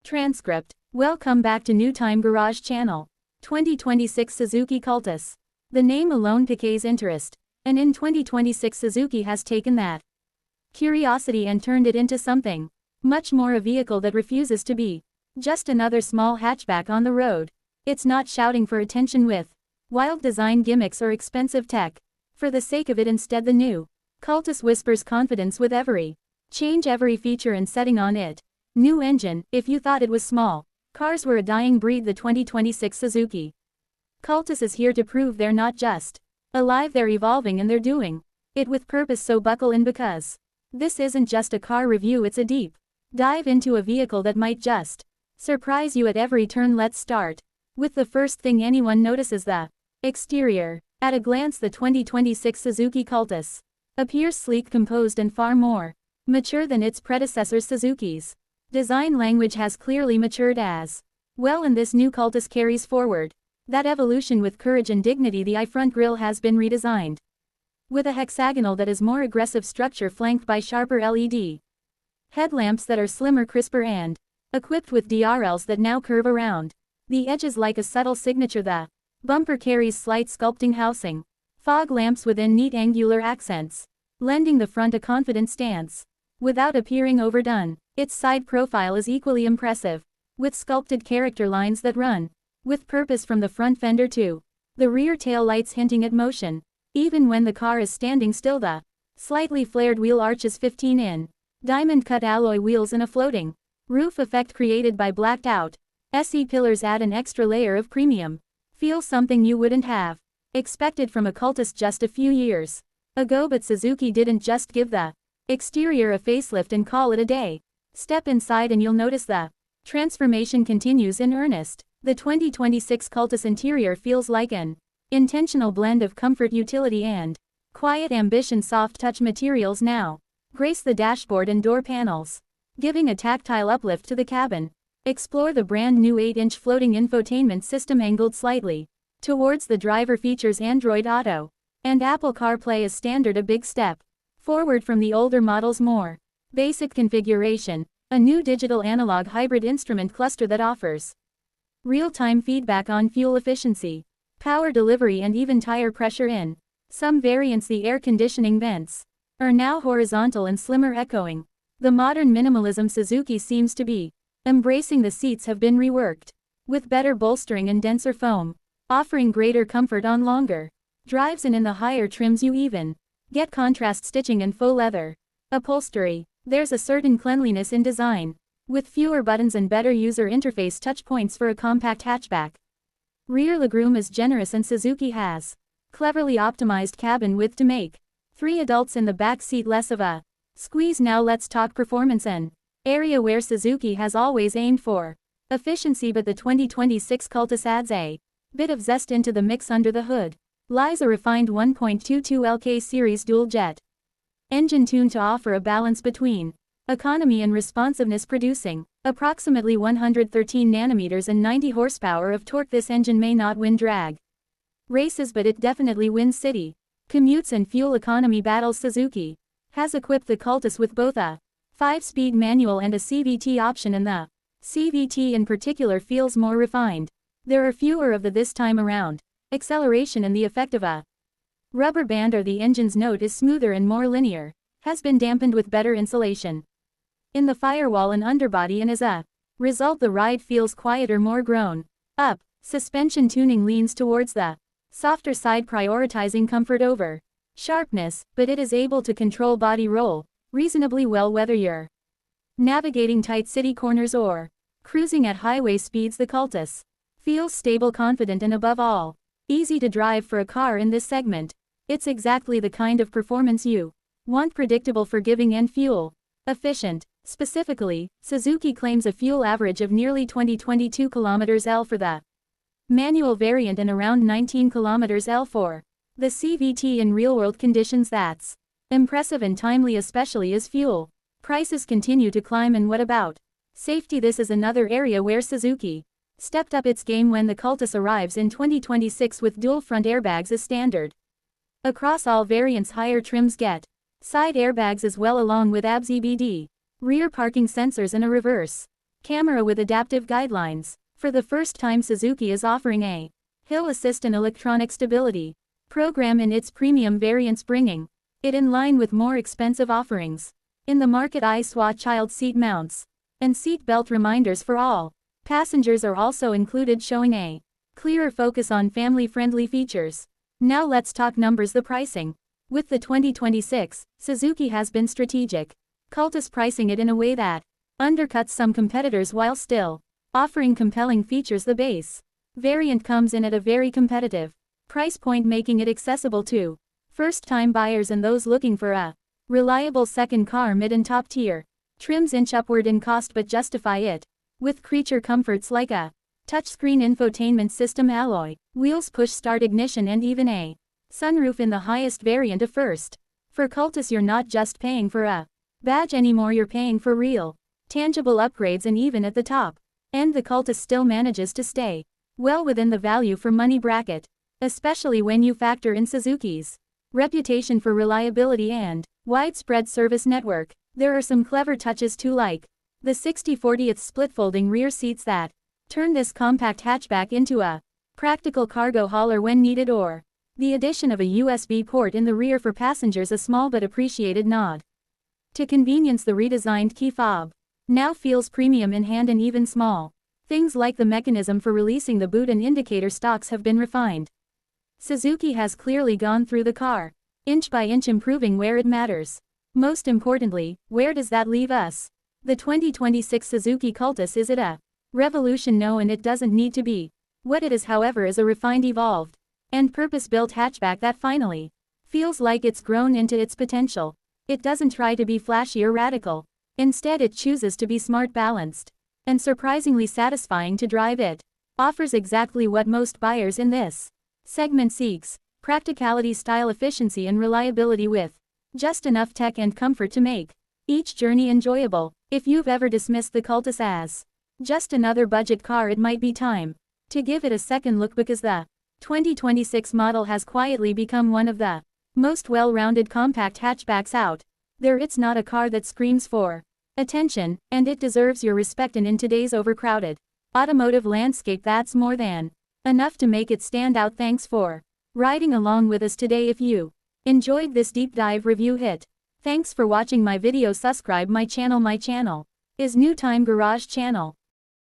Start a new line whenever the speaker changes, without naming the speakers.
Transcript. Welcome back to New Time Garage channel. 2026 Suzuki Cultus. The name alone piques interest, and in 2026 Suzuki has taken that curiosity and turned it into something much more, a vehicle that refuses to be just another small hatchback on the road. It's not shouting for attention with wild design gimmicks or expensive tech. For the sake of it, instead, the new Cultus whispers confidence with every change, every feature and setting on it. New engine. If you thought it was small cars were a dying breed, the 2026 Suzuki Cultus is here to prove they're not just alive, they're evolving, and they're doing it with purpose, so buckle in, because this isn't just a car review, it's a deep dive into a vehicle that might just surprise you at every turn. Let's start with the first thing anyone notices: the exterior. At a glance, the 2026 Suzuki Cultus appears sleek, composed, and far more mature than its predecessor. Suzuki's design language has clearly matured as well, and this new Cultus carries forward that evolution with courage and dignity. The I-front grille has been redesigned with a hexagonal that is more aggressive structure, flanked by sharper LED headlamps that are slimmer, crisper, and equipped with DRLs that now curve around the edges like a subtle signature. The bumper carries slight sculpting housing, fog lamps within neat angular accents, lending the front a confident stance without appearing overdone. Its side profile is equally impressive, with sculpted character lines that run with purpose from the front fender to the rear tail lights, hinting at motion even when the car is standing still. The slightly flared wheel arches, 15-in diamond-cut alloy wheels, and a floating roof effect created by blacked-out SE pillars add an extra layer of premium feel, something you wouldn't have expected from a Cultus just a few years ago. But Suzuki didn't just give the exterior a facelift and call it a day. Step inside and you'll notice the transformation continues in earnest. The 2026 Cultus interior feels like an intentional blend of comfort, utility, and quiet ambition. Soft touch materials now grace the dashboard and door panels, giving a tactile uplift to the cabin. Explore the brand new 8-inch floating infotainment system angled slightly towards the driver. Features Android Auto and Apple CarPlay as standard, a big step forward from the older model's more basic configuration. A new digital analog hybrid instrument cluster that offers real-time feedback on fuel efficiency, power delivery, and even tire pressure. In some variants, the air conditioning vents are now horizontal and slimmer, echoing the modern minimalism Suzuki seems to be embracing. The seats have been reworked with better bolstering and denser foam, offering greater comfort on longer drives, and in the higher trims you even get contrast stitching and faux leather upholstery. There's a certain cleanliness in design, with fewer buttons and better user interface touch points for a compact hatchback. Rear legroom is generous, and Suzuki has cleverly optimized cabin width to make 3 adults in the back seat less of a squeeze. Now let's talk performance, an area where Suzuki has always aimed for efficiency, but the 2026 Cultus adds a bit of zest into the mix. Under the hood lies a refined 1.22 LK series dual-jet engine tuned to offer a balance between economy and responsiveness, producing approximately 113 nanometers and 90 horsepower of torque. This engine may not win drag races, but it definitely wins city commutes and fuel economy battles. Suzuki has equipped the Cultus with both a 5-speed manual and a CVT option, and the CVT in particular feels more refined. There are fewer of the this time around acceleration, and the effect of a rubber band or the engine's note is smoother and more linear, has been dampened with better insulation in the firewall and underbody, and as a result the ride feels quieter, more grown up. Suspension tuning leans towards the softer side, prioritizing comfort over sharpness, but it is able to control body roll reasonably well whether you're navigating tight city corners or cruising at highway speeds. The Cultus feels stable, confident, and above all, easy to drive for a car in this segment. It's exactly the kind of performance you want: predictable, forgiving, and fuel efficient. Specifically, Suzuki claims a fuel average of nearly 22 km/L for the manual variant and around 19 km/L for the CVT in real-world conditions. That's impressive and timely, especially as fuel prices continue to climb. And what about safety? This is another area where Suzuki stepped up its game when the Cultus arrives in 2026 with dual front airbags as standard across all variants. Higher trims get side airbags as well, along with ABS EBD, rear parking sensors, and a reverse Camera with adaptive guidelines. For the first time Suzuki is offering a hill assist and electronic stability program in its premium variants, bringing it in line with more expensive offerings. In the market, ISWA child seat mounts and seat belt reminders for all passengers are also included, showing a clearer focus on family-friendly features. Now let's talk numbers. The pricing. With the 2026, Suzuki has been strategic. Cultus pricing it in a way that undercuts some competitors while still offering compelling features. The base variant comes in at a very competitive price point, making it accessible to first-time buyers and those looking for a reliable second car. Mid and top tier trims inch upward in cost but justify it with creature comforts like a touchscreen infotainment system, alloy wheels, push-start ignition, and even a sunroof in the highest variant. A first. For Cultus, you're not just paying for a badge anymore, you're paying for real, tangible upgrades, and even at the top end the Cultus still manages to stay well within the value for money bracket, especially when you factor in Suzuki's reputation for reliability and widespread service network. There are some clever touches too, like the 60/40 split folding rear seats that turn this compact hatchback into a practical cargo hauler when needed, or the addition of a USB port in the rear for passengers, a small but appreciated nod to convenience. The redesigned key fob now feels premium in hand, and even small things like the mechanism for releasing the boot and indicator stalks have been refined. Suzuki has clearly gone through the car, inch by inch, improving where it matters. Most importantly, where does that leave us? The 2026 Suzuki Cultus, is it a revolution? No, and it doesn't need to be. What it is, however, is a refined, evolved, and purpose-built hatchback that finally feels like it's grown into its potential. It doesn't try to be flashy or radical. Instead, it chooses to be smart, balanced, and surprisingly satisfying to drive. It offers exactly what most buyers in this segment seeks: practicality, style, efficiency, and reliability, with just enough tech and comfort to make each journey enjoyable. If you've ever dismissed the Cultus as just another budget car, it might be time to give it a second look, because the 2026 model has quietly become one of the most well-rounded compact hatchbacks out there. It's not a car that screams for attention, and it deserves your respect. And in today's overcrowded automotive landscape, that's more than enough to make it stand out. Thanks for riding along with us today. If you enjoyed this deep dive review, thanks for watching my video. Subscribe my channel. My channel is New Time Garage channel.